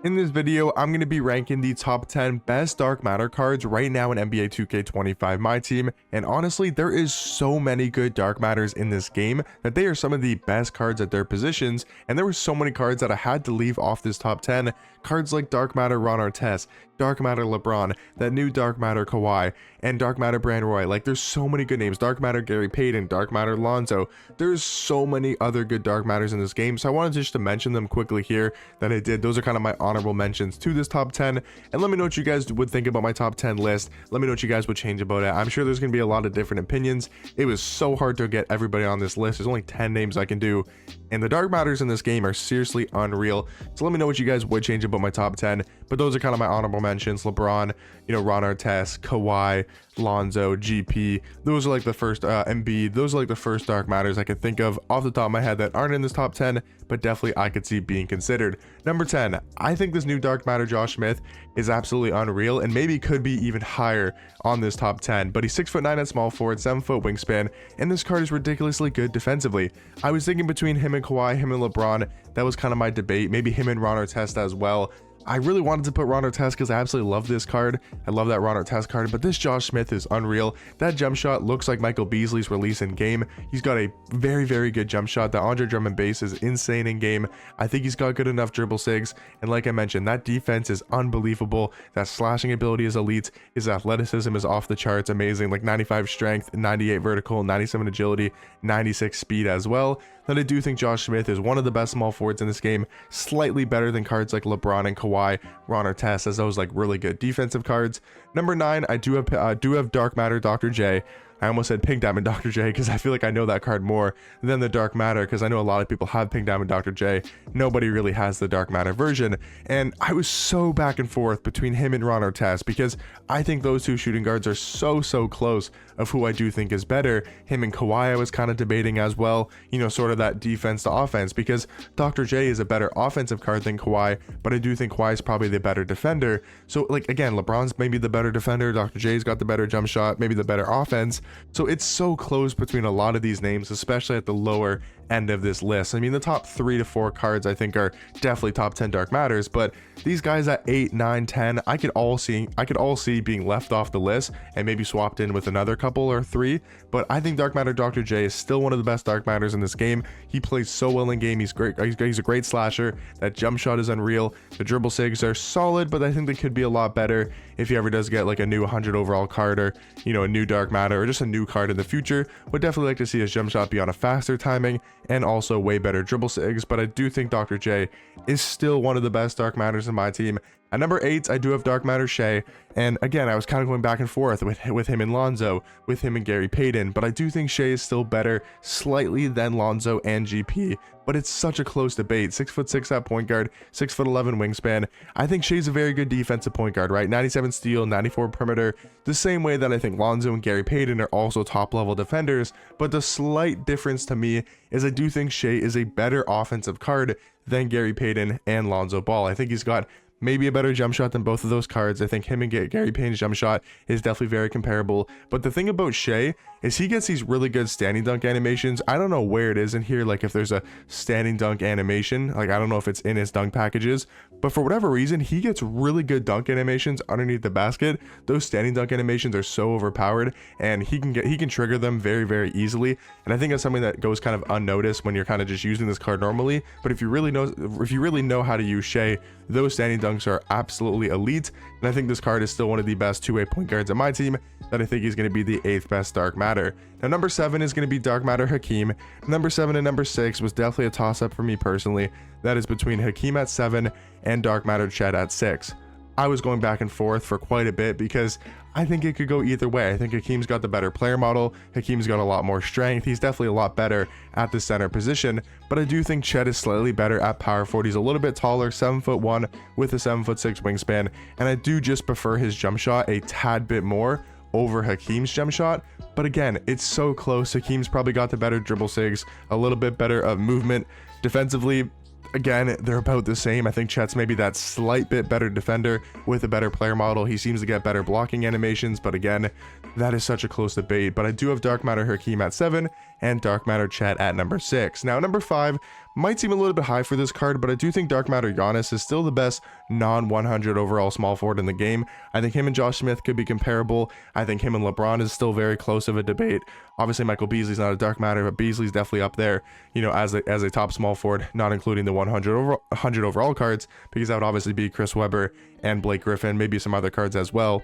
In this video, I'm going to be ranking the top 10 best dark matter cards right now in NBA 2K25 My Team, and honestly, there is so many good dark matters in this game that they are some of the best cards at their positions, and there were so many cards that I had to leave off this top 10. Cards like Dark Matter Ron Artest, Dark Matter LeBron, that new Dark Matter Kawhi, and Dark Matter Brand Roy. Like, there's so many good names. Dark Matter Gary Payton, Dark Matter Lonzo. There's so many other good dark matters in this game, so I wanted just to mention them quickly here that I did. Those are kind of my honorable mentions to this top 10, and let me know what you guys would think about my top 10 list. Let me know what you guys would change about it. I'm sure there's going to be a lot of different opinions. It was so hard to get everybody on this list. There's only 10 names I can do, and the dark matters in this game are seriously unreal. So let me know what you guys would change about my top 10, but those are kind of my honorable mentions. LeBron, Ron Artest, Kawhi, Lonzo, GP. Those are like the first Embiid. Those are like the first dark matters I could think of off the top of my head that aren't in this top 10, but definitely I could see being considered. Number 10, I think this new dark matter Josh Smith is absolutely unreal and maybe could be even higher on this top 10, but he's 6'9" at small forward, 7-foot wingspan, and this card is ridiculously good defensively. I was thinking between him and Kawhi, him and LeBron. That was kind of my debate. Maybe him and Ron Artest as well. I really wanted to put Ron Artest because I absolutely love this card. I love that Ron Artest card, but this Josh Smith is unreal. That jump shot looks like Michael Beasley's release in game. He's got a very, very good jump shot. The Andre Drummond base is insane in game. I think he's got good enough dribble sigs, and like I mentioned, that defense is unbelievable. That slashing ability is elite. His athleticism is off the charts, amazing. Like 95 strength, 98 vertical, 97 agility, 96 speed as well. Then I do think Josh Smith is one of the best small forwards in this game, slightly better than cards like LeBron and Kawhi, Ron Artest, as those like really good defensive cards. Number 9, I do have Dark Matter Dr. J. I almost said Pink Diamond Dr. J because I feel like I know that card more than the Dark Matter, because I know a lot of people have Pink Diamond Dr. J. Nobody really has the Dark Matter version, and I was so back and forth between him and Ron Artest because I think those two shooting guards are so close of who I do think is better. Him and Kawhi I was kind of debating as well, sort of that defense to offense, because Dr. J is a better offensive card than Kawhi, but I do think Kawhi is probably the better defender. So like, again, LeBron's maybe the better defender, Dr. J's got the better jump shot, maybe the better offense. So it's so close between a lot of these names, especially at the lower end of this list. I mean, the top 3 to 4 cards I think are definitely top 10 dark matters, but these guys at 8, 9, 10, I could all see being left off the list and maybe swapped in with another couple or 3. But I think Dark Matter Dr. J is still one of the best dark matters in this game. He plays so well in game. He's great. He's a great slasher. That jump shot is unreal. The dribble sigs are solid, but I think they could be a lot better if he ever does get like a new 100 overall card, or a new dark matter, or just a new card in the future. Would definitely like to see his jump shot be on a faster timing and also way better dribble sigs, but I do think Dr. J is still one of the best dark matters in my team. At number 8, I do have Dark Matter Shea, and again, I was kind of going back and forth with him and Lonzo, with him and Gary Payton, but I do think Shea is still better slightly than Lonzo and GP, but it's such a close debate. 6'6" at point guard, 6'11" wingspan. I think Shea's a very good defensive point guard, right? 97 steal, 94 perimeter, the same way that I think Lonzo and Gary Payton are also top level defenders, but the slight difference to me is I do think Shea is a better offensive card than Gary Payton and Lonzo Ball. I think he's got maybe a better jump shot than both of those cards. I think him and Gary Payton's jump shot is definitely very comparable. But the thing about Shea is he gets these really good standing dunk animations. I don't know where it is in here, like if there's a standing dunk animation, like I don't know if it's in his dunk packages, but for whatever reason, he gets really good dunk animations underneath the basket. Those standing dunk animations are so overpowered, and he can trigger them very easily. And I think that's something that goes kind of unnoticed when you're kind of just using this card normally. But if you really know how to use Shea, those standing dunks are absolutely elite, and I think this card is still one of the best two-way point guards on my team, that I think he's going to be the 8th best dark matter. Now number 7 is going to be Dark Matter Hakeem. Number 7 and number 6 was definitely a toss-up for me personally. That is between Hakeem at 7 and Dark Matter Chet at 6. I was going back and forth for quite a bit because I think it could go either way. I think Hakeem's got the better player model. Hakeem's got a lot more strength. He's definitely a lot better at the center position, but I do think Chet is slightly better at power forward. He's a little bit taller, 7'1" with a 7'6" wingspan, and I do just prefer his jump shot a tad bit more over Hakeem's jump shot. But again, it's so close. Hakeem's probably got the better dribble sigs, a little bit better of movement. Defensively, again, they're about the same. I think Chet's maybe that slight bit better defender with a better player model. He seems to get better blocking animations, but again, that is such a close debate. But I do have Dark Matter Hakeem at 7 and Dark Matter Chet at number 6. Now, number 5, might seem a little bit high for this card, but I do think Dark Matter Giannis is still the best non-100 overall small forward in the game. I think him and Josh Smith could be comparable. I think him and LeBron is still very close of a debate. Obviously, Michael Beasley's not a Dark Matter, but Beasley's definitely up there, you know, as a top small forward, not including the 100 overall cards, because that would obviously be Chris Webber and Blake Griffin, maybe some other cards as well,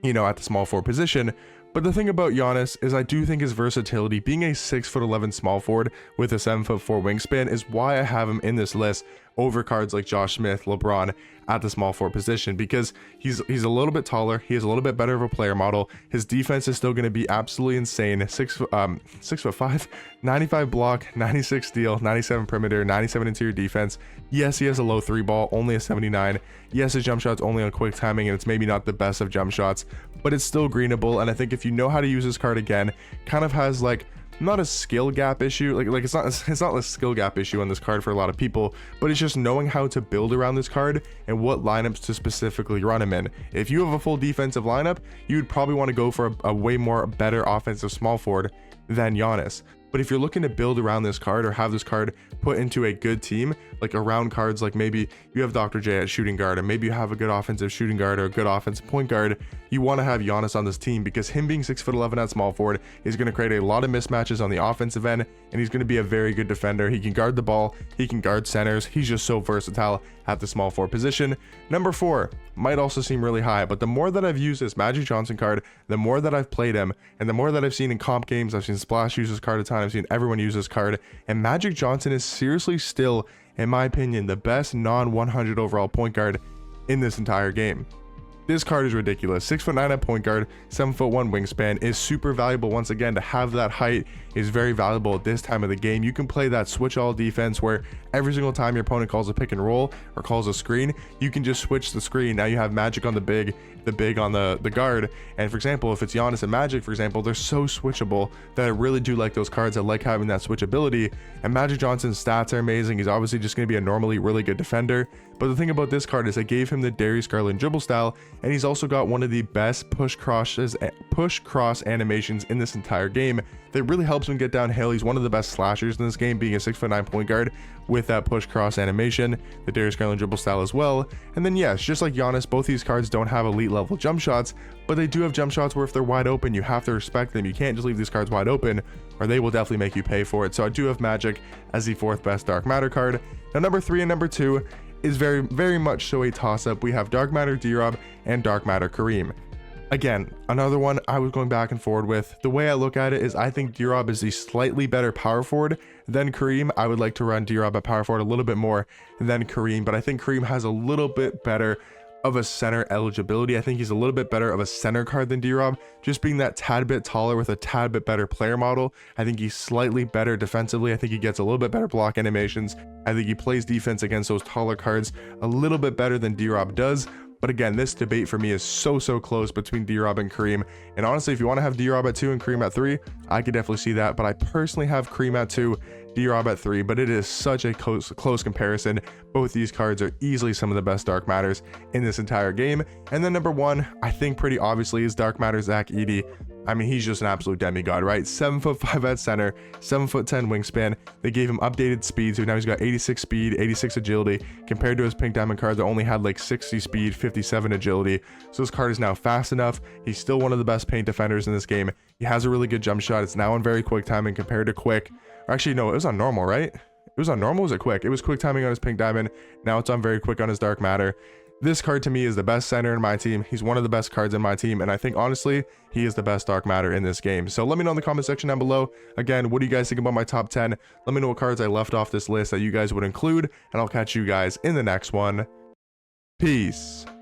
you know, at the small forward position. But the thing about Giannis is I do think his versatility, being a 6'11" small forward with a 7'4" wingspan, is why I have him in this list over cards like Josh Smith, LeBron at the small forward position, because he's a little bit taller, he has a little bit better of a player model. His defense is still going to be absolutely insane. 6'5", 95 block, 96 steal, 97 perimeter, 97 interior defense. Yes, he has a low 3 ball, only a 79. Yes, his jump shot's only on quick timing, and it's maybe not the best of jump shots, but it's still greenable. And I think if you know how to use this card, again, kind of has like not a skill gap issue, like it's not a skill gap issue on this card for a lot of people, but it's just knowing how to build around this card and what lineups to specifically run him in. If you have a full defensive lineup, you would probably want to go for a way more better offensive small forward than Giannis. But if you're looking to build around this card or have this card put into a good team, like around cards like maybe you have Dr. J at shooting guard, and maybe you have a good offensive shooting guard or a good offensive point guard, you want to have Giannis on this team, because him being 6'11" at small forward is going to create a lot of mismatches on the offensive end, and he's going to be a very good defender. He can guard the ball, he can guard centers, he's just so versatile at the small forward position. Number 4 might also seem really high, but the more that I've used this Magic Johnson card, the more that I've played him, and the more that I've seen in comp games, I've seen Splash use this card a ton, I've seen everyone use this card, and Magic Johnson is seriously still, in my opinion, the best non-100 overall point guard in this entire game. This card is ridiculous. 6'9" at point guard, 7'1" wingspan, is super valuable. Once again, to have that height is very valuable at this time of the game. You can play that switch all defense where every single time your opponent calls a pick and roll or calls a screen, you can just switch the screen. Now you have Magic on the big on the guard. And for example, if it's Giannis and Magic, for example, they're so switchable that I really do like those cards. I like having that switchability. And Magic Johnson's stats are amazing. He's obviously just going to be a normally really good defender. But the thing about this card is I gave him the Darius Garland dribble style, and he's also got one of the best push cross animations in this entire game that really helps him get downhill. He's one of the best slashers in this game, being a 6'9" point guard with that push cross animation, the Darius Garland dribble style as well. And then yes, just like Giannis, both these cards don't have elite level jump shots, but they do have jump shots where if they're wide open, you have to respect them. You can't just leave these cards wide open, or they will definitely make you pay for it. So I do have Magic as the 4th best Dark Matter card. Now number 3 and number 2 is very much so a toss-up. We have Dark Matter D-Rob and Dark Matter Kareem. Again, another one I was going back and forward with. The way I look at it is I think D-Rob is the slightly better power forward than Kareem. I would like to run D-Rob at power forward a little bit more than Kareem, but I think Kareem has a little bit better of a center eligibility. I think he's a little bit better of a center card than D-Rob, just being that tad bit taller with a tad bit better player model. I think he's slightly better defensively. I think he gets a little bit better block animations. I think he plays defense against those taller cards a little bit better than D-Rob does. But again, this debate for me is so close between D-Rob and Kareem. And honestly, if you want to have D-Rob at 2 and Kareem at 3, I could definitely see that. But I personally have Kareem at 2, D-Rob at 3, but it is such a close comparison. Both these cards are easily some of the best Dark Matters in this entire game. And then number 1, I think pretty obviously, is Dark Matter Zach Edey. I mean, he's just an absolute demigod, right? 7'5" at center, 7'10" wingspan. They gave him updated speed, so now he's got 86 speed, 86 agility, compared to his Pink Diamond card that only had like 60 speed, 57 agility. So this card is now fast enough. He's still one of the best paint defenders in this game. He has a really good jump shot. It's now on very quick timing compared to quick. Actually, no, it was on normal, right? It was on normal, was it quick? It was quick timing on his Pink Diamond. Now it's on very quick on his Dark Matter. This card to me is the best center in my team. He's one of the best cards in my team, and I think honestly he is the best Dark Matter in this game. So let me know in the comment section down below. Again, what do you guys think about my top 10? Let me know what cards I left off this list that you guys would include, and I'll catch you guys in the next one. Peace.